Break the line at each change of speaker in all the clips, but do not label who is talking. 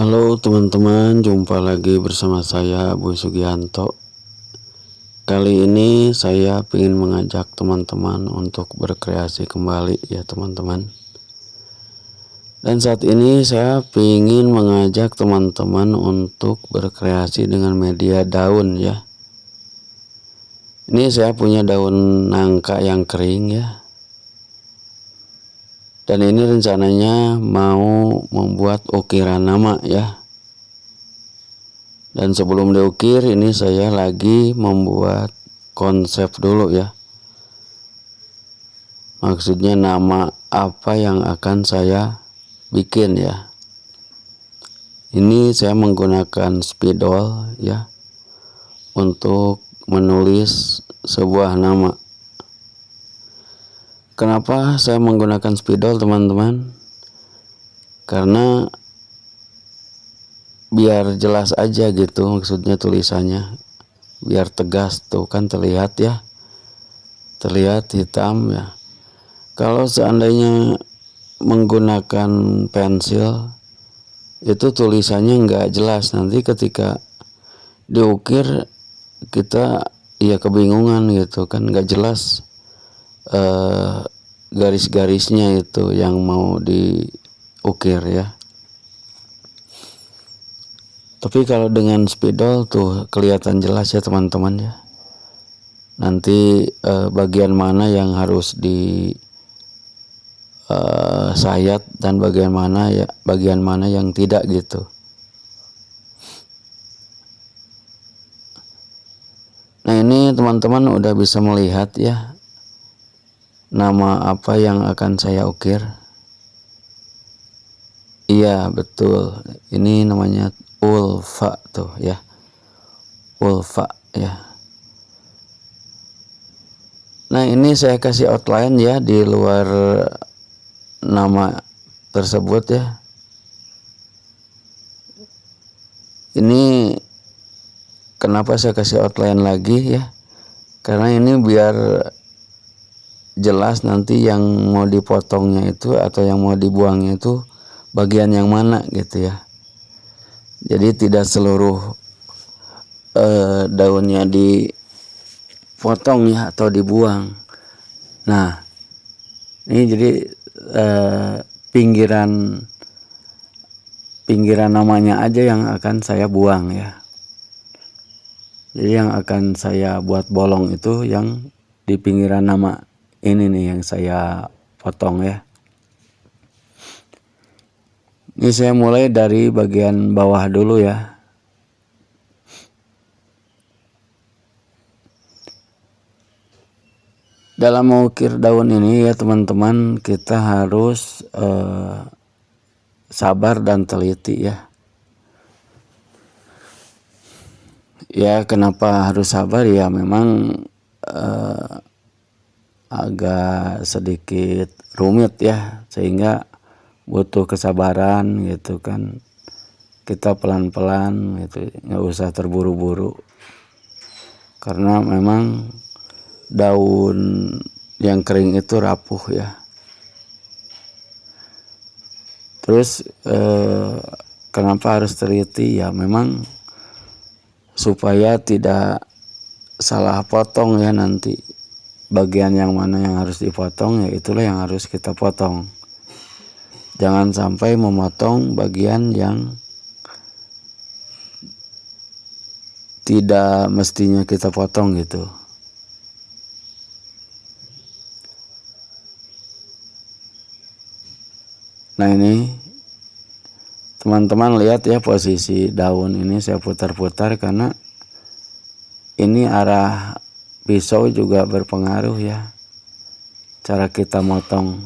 Halo teman-teman, jumpa lagi bersama saya Boy Sugianto. Kali ini saya ingin mengajak teman-teman untuk berkreasi kembali ya teman-teman. Dan saat ini saya ingin mengajak teman-teman untuk berkreasi dengan media daun ya. Ini saya punya daun nangka yang kering ya. Dan ini rencananya mau membuat ukiran nama ya. Dan sebelum diukir ini saya lagi membuat konsep dulu ya. Maksudnya nama apa yang akan saya bikin ya. Ini saya menggunakan spidol ya untuk menulis sebuah nama. Kenapa saya menggunakan spidol teman-teman? Karena biar jelas aja gitu maksudnya tulisannya, biar tegas tuh kan terlihat ya, terlihat hitam ya. Kalau seandainya menggunakan pensil itu tulisannya nggak jelas, nanti ketika diukir kita ya kebingungan gitu kan, nggak jelas garis-garisnya itu yang mau diukir ya. Tapi kalau dengan spidol tuh kelihatan jelas ya teman-teman ya. Nanti bagian mana yang harus di sayat dan bagian mana yang tidak gitu. Nah ini teman-teman udah bisa melihat ya nama apa yang akan saya ukir. Iya betul, ini namanya Ulfa tuh ya, Ulfa ya. Nah ini saya kasih outline ya di luar nama tersebut ya. Ini kenapa saya kasih outline lagi ya, karena ini biar jelas nanti yang mau dipotongnya itu atau yang mau dibuangnya itu bagian yang mana gitu ya. Jadi tidak seluruh daunnya dipotong ya atau dibuang. Nah ini jadi pinggiran namanya aja yang akan saya buang ya. Jadi yang akan saya buat bolong itu yang di pinggiran nama ini nih yang saya potong ya. Ini saya mulai dari bagian bawah dulu ya. Dalam mengukir daun ini ya teman-teman, kita harus sabar dan teliti ya. Ya kenapa harus sabar ya, memang agak sedikit rumit ya, sehingga butuh kesabaran gitu kan. Kita pelan-pelan gitu, nggak usah terburu-buru, karena memang daun yang kering itu rapuh ya. Terus kenapa harus teliti ya, memang supaya tidak salah potong ya, nanti bagian yang mana yang harus dipotong ya itulah yang harus kita potong. Jangan sampai memotong bagian yang tidak mestinya kita potong gitu. Nah ini teman-teman lihat ya, posisi daun ini saya putar-putar karena ini arah pisau juga berpengaruh ya, cara kita motong.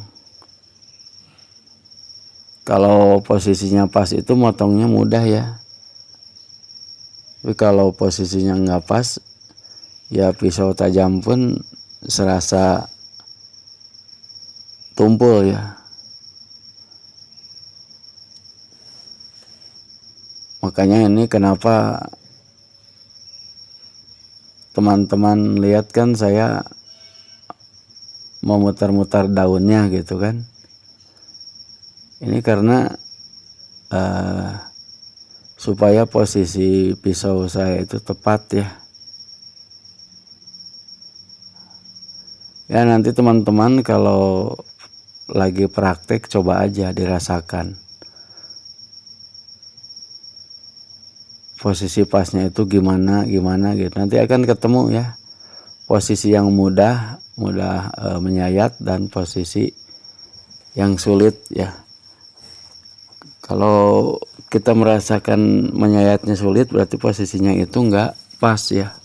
Kalau posisinya pas itu motongnya mudah ya, tapi kalau posisinya nggak pas ya pisau tajam pun serasa tumpul ya. Makanya ini kenapa teman-teman lihat kan saya memutar-mutar daunnya gitu kan. Ini karena supaya posisi pisau saya itu tepat ya. Ya nanti teman-teman kalau lagi praktek coba aja dirasakan posisi pasnya itu gimana gitu. Nanti akan ketemu ya posisi yang mudah menyayat dan posisi yang sulit ya. Kalau kita merasakan menyayatnya sulit berarti posisinya itu enggak pas ya,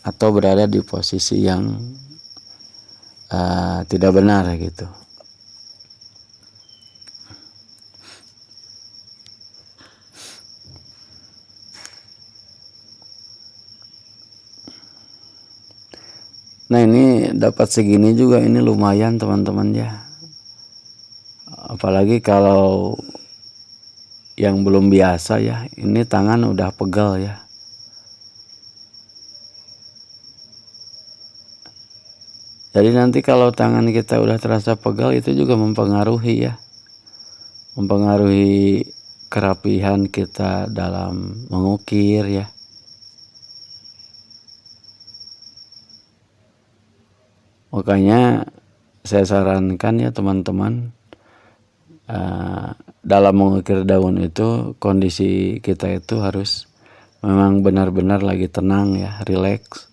atau berada di posisi yang tidak benar gitu. Nah ini dapat segini juga ini lumayan teman-teman ya. Apalagi kalau yang belum biasa ya, ini tangan udah pegal ya. Jadi nanti kalau tangan kita udah terasa pegal itu juga mempengaruhi ya. Mempengaruhi kerapihan kita dalam mengukir ya. Makanya saya sarankan ya teman-teman, dalam mengukir daun itu kondisi kita itu harus memang benar-benar lagi tenang ya, rileks.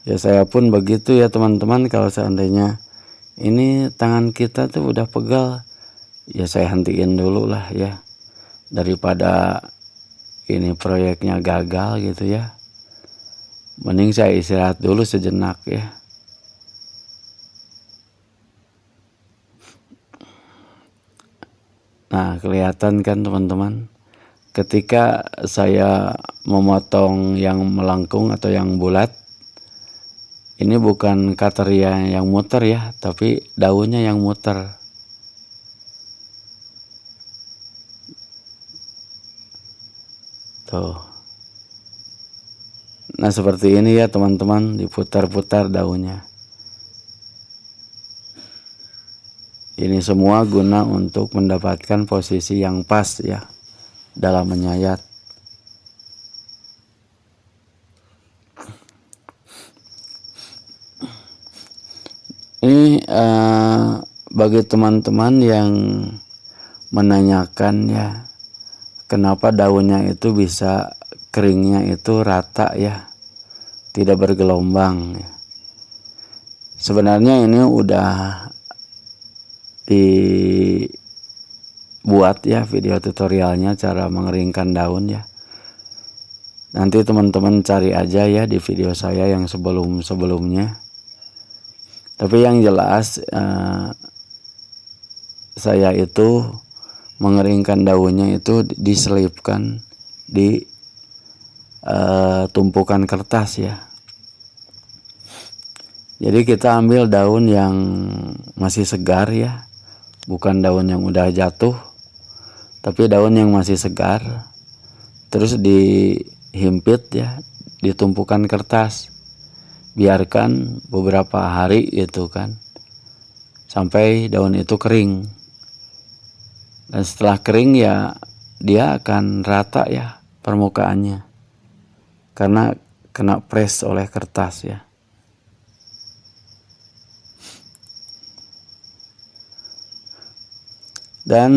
Ya saya pun begitu ya teman-teman, kalau seandainya ini tangan kita tuh udah pegal, ya saya hentiin dulu lah ya, daripada ini proyeknya gagal gitu ya. Mending saya istirahat dulu sejenak ya. Nah kelihatan kan teman-teman, ketika saya memotong yang melengkung atau yang bulat, ini bukan kataria yang muter ya, tapi daunnya yang muter. Tuh. Nah seperti ini ya teman-teman, diputar-putar daunnya. Ini semua guna untuk mendapatkan posisi yang pas ya dalam menyayat. Ini bagi teman-teman yang menanyakan ya, kenapa daunnya itu bisa keringnya itu rata ya, tidak bergelombang ya. Sebenarnya ini udah dibuat ya video tutorialnya cara mengeringkan daun ya. Nanti teman-teman cari aja ya di video saya yang sebelum-sebelumnya. Tapi yang jelas saya itu mengeringkan daunnya itu diselipkan di tumpukan kertas ya. Jadi kita ambil daun yang masih segar ya, bukan daun yang udah jatuh, tapi daun yang masih segar, terus dihimpit ya di tumpukan kertas, biarkan beberapa hari gitu kan, sampai daun itu kering. Dan setelah kering ya dia akan rata ya permukaannya, karena kena press oleh kertas ya. Dan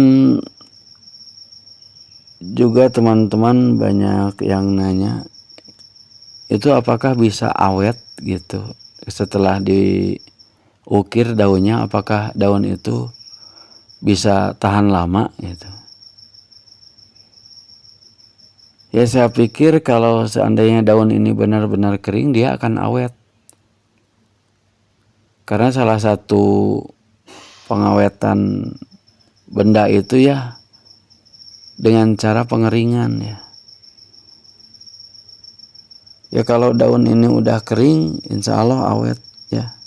juga teman-teman banyak yang nanya, itu apakah bisa awet gitu setelah diukir daunnya, apakah daun itu bisa tahan lama gitu. Ya saya pikir kalau seandainya daun ini benar-benar kering, dia akan awet. Karena salah satu pengawetan benda itu ya dengan cara pengeringan ya. Ya kalau daun ini udah kering, insya Allah awet ya.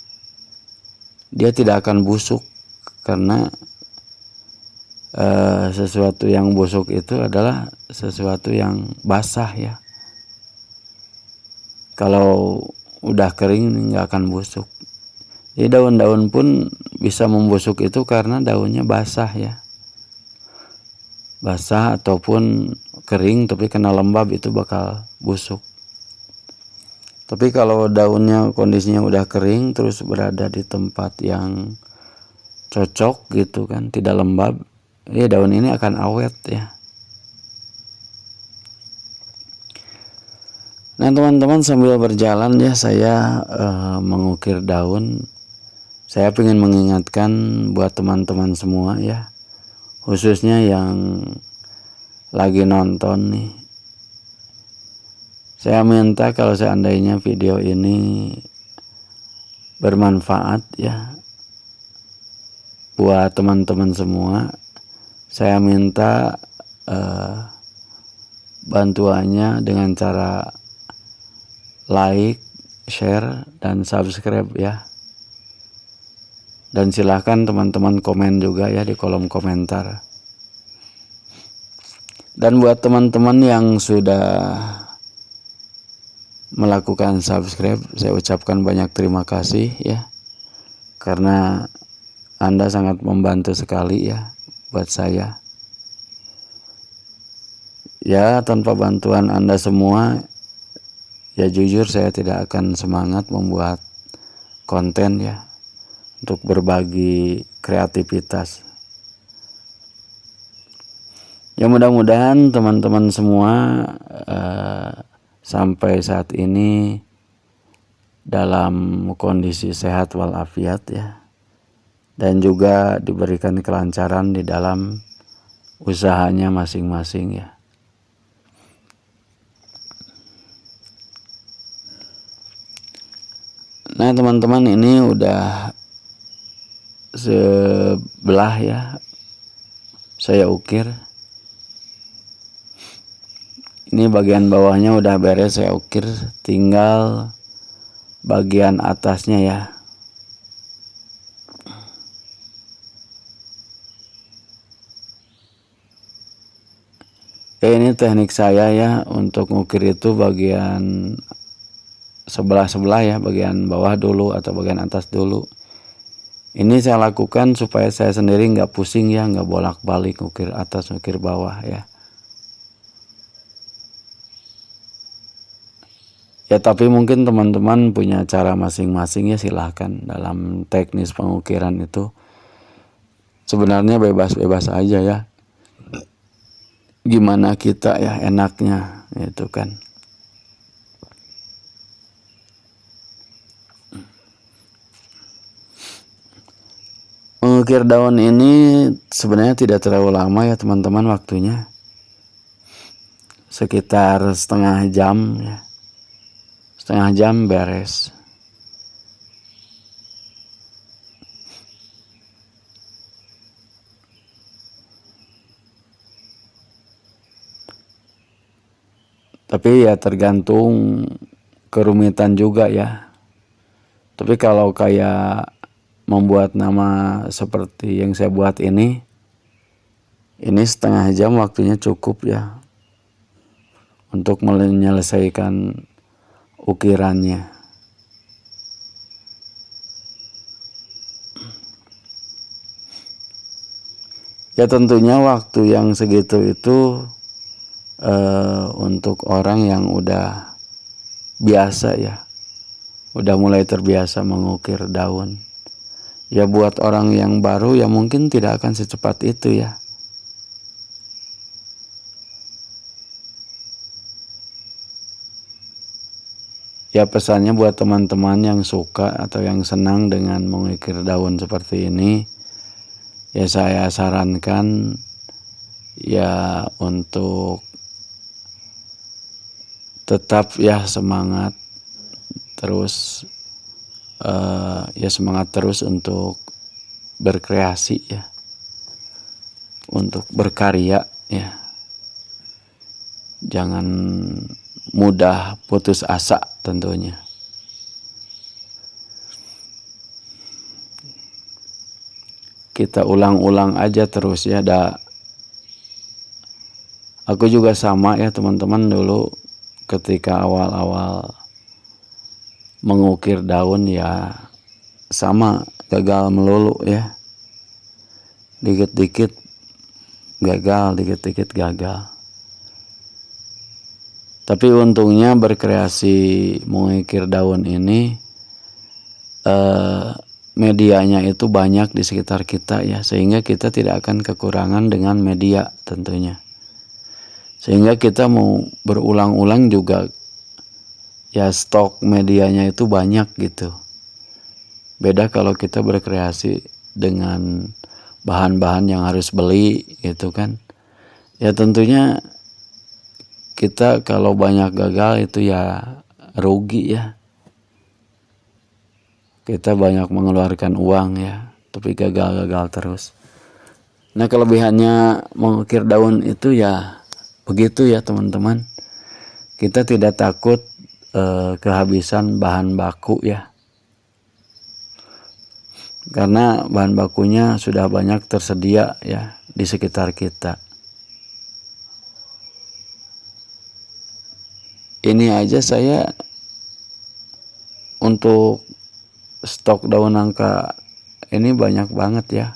Dia tidak akan busuk, karena sesuatu yang busuk itu adalah sesuatu yang basah ya. Kalau udah kering nggak akan busuk. Jadi daun-daun pun bisa membusuk itu karena daunnya basah ya. Basah ataupun kering tapi kena lembab itu bakal busuk. Tapi kalau daunnya kondisinya udah kering terus berada di tempat yang cocok gitu kan, tidak lembab, ya daun ini akan awet ya. Nah teman-teman, sambil berjalan ya saya mengukir daun. Saya ingin mengingatkan buat teman-teman semua ya, khususnya yang lagi nonton nih. Saya minta kalau seandainya video ini bermanfaat ya buat teman-teman semua, saya minta bantuannya dengan cara like, share, dan subscribe ya. Dan silahkan teman-teman komen juga ya di kolom komentar. Dan buat teman-teman yang sudah melakukan subscribe, saya ucapkan banyak terima kasih ya, karena Anda sangat membantu sekali ya buat saya. Ya, tanpa bantuan Anda semua, ya jujur saya tidak akan semangat membuat konten ya, untuk berbagi kreativitas. Ya mudah-mudahan teman-teman semua sampai saat ini dalam kondisi sehat walafiat ya, dan juga diberikan kelancaran di dalam usahanya masing-masing ya. Nah teman-teman, ini udah sebelah ya saya ukir. Ini bagian bawahnya udah beres saya ukir, tinggal bagian atasnya ya. Ini teknik saya ya untuk ngukir itu bagian sebelah-sebelah ya, bagian bawah dulu atau bagian atas dulu. Ini saya lakukan supaya saya sendiri nggak pusing ya, nggak bolak-balik ngukir atas ngukir bawah ya. Ya tapi mungkin teman-teman punya cara masing-masing ya, silahkan. Dalam teknis pengukiran itu sebenarnya bebas-bebas aja ya, gimana kita ya enaknya itu kan. Mengukir daun ini sebenarnya tidak terlalu lama ya teman-teman, waktunya sekitar setengah jam ya, setengah jam beres. Tapi ya tergantung kerumitan juga ya. Tapi kalau kayak membuat nama seperti yang saya buat ini setengah jam waktunya cukup ya untuk menyelesaikan ukirannya. Ya tentunya waktu yang segitu itu untuk orang yang udah biasa ya, udah mulai terbiasa mengukir daun. Ya buat orang yang baru ya mungkin tidak akan secepat itu ya. Ya pesannya buat teman-teman yang suka atau yang senang dengan mengukir daun seperti ini, ya saya sarankan ya untuk tetap ya semangat terus, ya semangat terus untuk berkreasi ya, untuk berkarya ya. Jangan mudah putus asa tentunya. Kita ulang-ulang aja terus ya. Aku juga sama ya teman-teman, dulu ketika awal-awal mengukir daun ya sama gagal melulu ya. Dikit-dikit gagal, dikit-dikit gagal. Tapi untungnya berkreasi mengukir daun ini medianya itu banyak di sekitar kita ya, sehingga kita tidak akan kekurangan dengan media tentunya. Sehingga kita mau berulang-ulang juga ya stok medianya itu banyak gitu. Beda kalau kita berkreasi dengan bahan-bahan yang harus beli gitu kan. Ya tentunya kita kalau banyak gagal itu ya rugi ya. Kita banyak mengeluarkan uang ya, tapi gagal-gagal terus. Nah kelebihannya mengukir daun itu ya begitu ya teman-teman. Kita tidak takut kehabisan bahan baku ya. Karena bahan bakunya sudah banyak tersedia ya di sekitar kita. Ini aja saya untuk stok daun nangka ini banyak banget ya.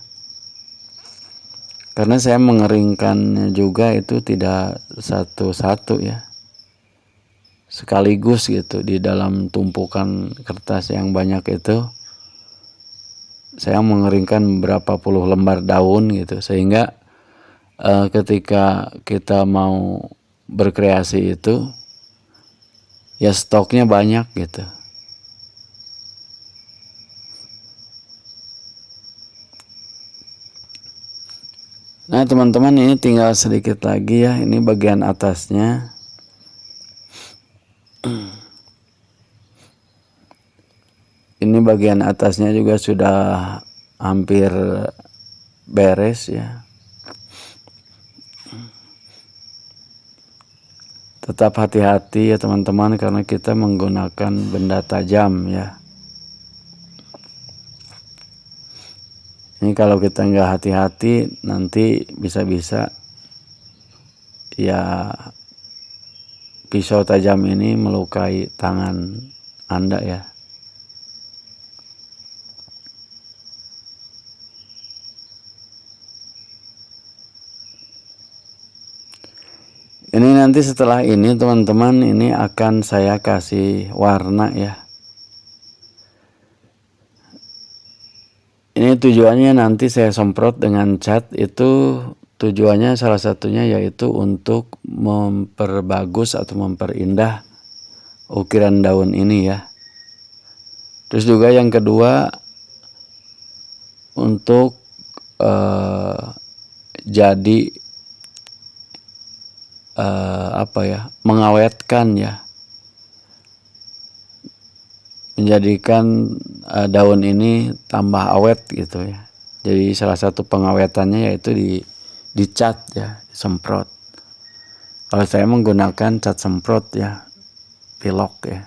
Karena saya mengeringkannya juga itu tidak satu-satu ya. Sekaligus gitu di dalam tumpukan kertas yang banyak itu. Saya mengeringkan berapa puluh lembar daun gitu, sehingga ketika kita mau berkreasi itu ya stoknya banyak gitu. Nah teman-teman, ini tinggal sedikit lagi ya, ini bagian atasnya. Ini bagian atasnya juga sudah hampir beres ya. Tetap hati-hati ya teman-teman, karena kita menggunakan benda tajam ya. Ini kalau kita nggak hati-hati nanti bisa-bisa ya pisau tajam ini melukai tangan Anda ya. Ini nanti setelah ini teman-teman, ini akan saya kasih warna ya. Ini tujuannya nanti saya semprot dengan cat, itu tujuannya salah satunya yaitu untuk memperbagus atau memperindah ukiran daun ini ya. Terus juga yang kedua untuk jadi mengawetkan ya, menjadikan daun ini tambah awet gitu ya. Jadi salah satu pengawetannya yaitu dicat ya, disemprot. Kalau saya menggunakan cat semprot ya, pilok ya.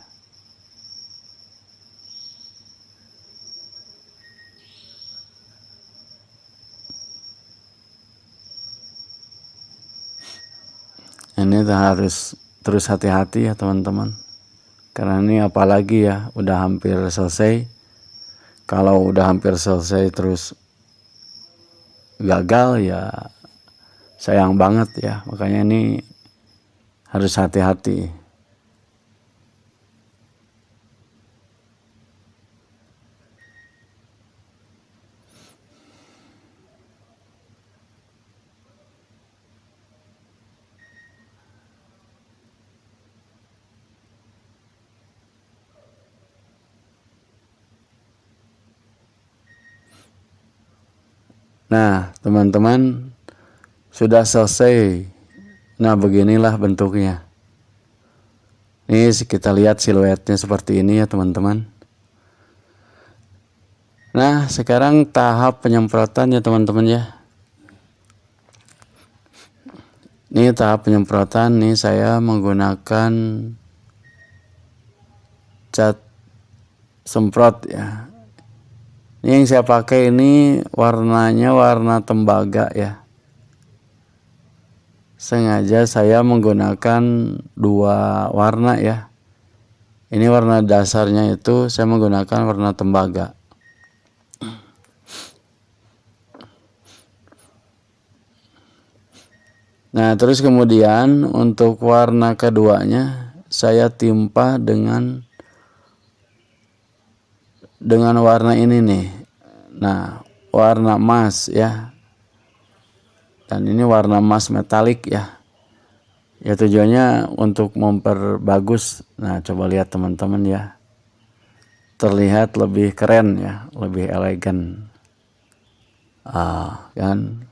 Ini harus terus hati-hati ya teman-teman. Karena ini apalagi ya, udah hampir selesai. Kalau udah hampir selesai terus gagal ya sayang banget ya. Makanya ini harus hati-hati. Nah teman-teman, sudah selesai. Nah beginilah bentuknya. Ini kita lihat siluetnya seperti ini ya teman-teman. Nah sekarang tahap penyemprotan ya teman-teman ya. Ini tahap penyemprotan. Nih saya menggunakan cat semprot ya. Ini yang saya pakai ini warnanya warna tembaga ya. Sengaja saya menggunakan dua warna ya. Ini warna dasarnya itu saya menggunakan warna tembaga. Nah, terus kemudian untuk warna keduanya saya timpa dengan warna ini nih. Nah, warna emas ya. Dan ini warna emas metalik ya. Ya tujuannya untuk memperbagus. Nah, coba lihat teman-teman ya. Terlihat lebih keren ya, lebih elegan. Kan?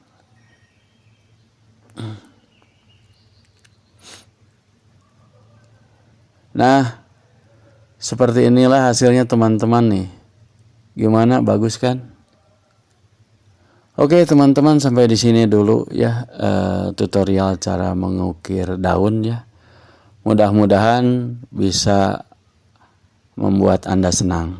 Nah, seperti inilah hasilnya teman-teman nih. Gimana, bagus kan? Oke teman-teman, sampai di sini dulu ya tutorial cara mengukir daun ya. Mudah-mudahan bisa membuat Anda senang.